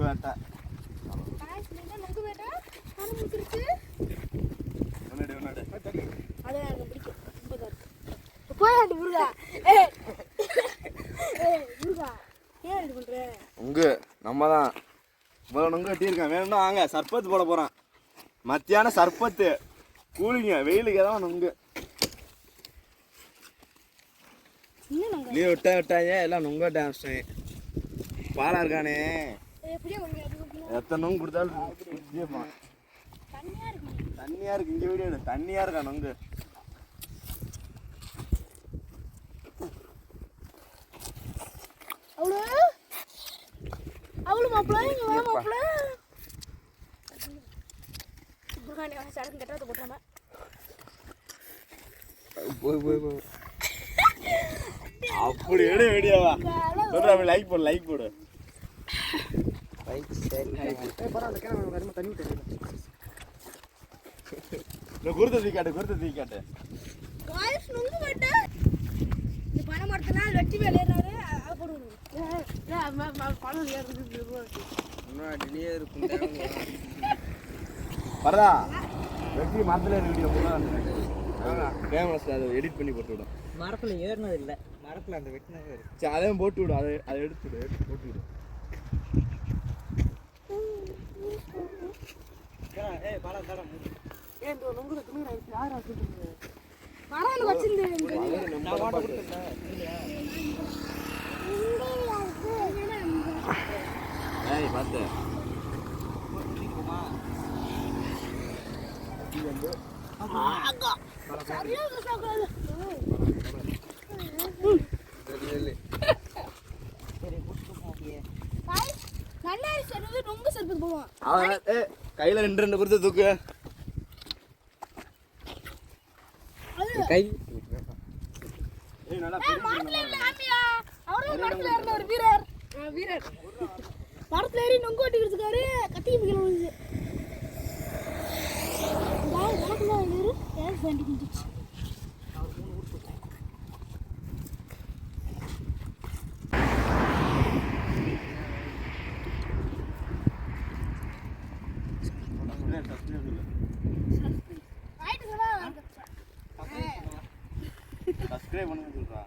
வேட்டை நொங்கு வேட்டை ஆரம்பிச்சிருச்சு. அதே எனக்கு பிடிக்கும். போயாண்டு முருகா. முருகா ஏன் இது பண்ற? நொங்கு நம்ம தான் இவ்வளோ நொங்கு வெட்டியிருக்கேன். வேணும்னா வாங்க சர்பத்து போட போகிறேன். மத்தியானம் சர்பத்து கூலிங்க, வெயிலுக்கு ஏதாவது நொங்கு லீவ் விட்டாங்க எல்லாம் நொங்க விட்ட ஆரம்பிச்சிட்டாங்க. பாலா இருக்கானே எத்தனை நொங்கு கொடுத்தாலும் தண்ணியா இருக்கு. இங்க வீடியோ தண்ணியா இருக்கா நொங்கு. அவ்வளோ மாப்பிள்ள இங்க வா மாப்பிள்ள. சடங்கு கட்டுறத போட்டுறாம போய் அப்படி எடு வீடியோவா சொல்ற. லைக் போடு லைக் போடு. குருத்த தூக்கி காட்டு. பணம் மரத்தெல்லாம் வெட்டி விளையாடுறாரு. பரதா வெட்டி மரத்துல வீடியோ கேமரா அதை எடிட் பண்ணி போட்டு விடும். மரத்துல ஏறினது இல்லை, மரத்துல அந்த வெட்டினது இருக்கு. சரி அதையும் போட்டு விடும். அதை எடுத்து போட்டு விடும். பார்த்து கையில 2 பொறுத்து தூக்கு. கை மரத்துல ஏறி நொங்கு ஓட்டிக்கிட்டு கத்தி விழுந்து சப்ஸ்கிரைப் பண்ணுங்க சொல்றா.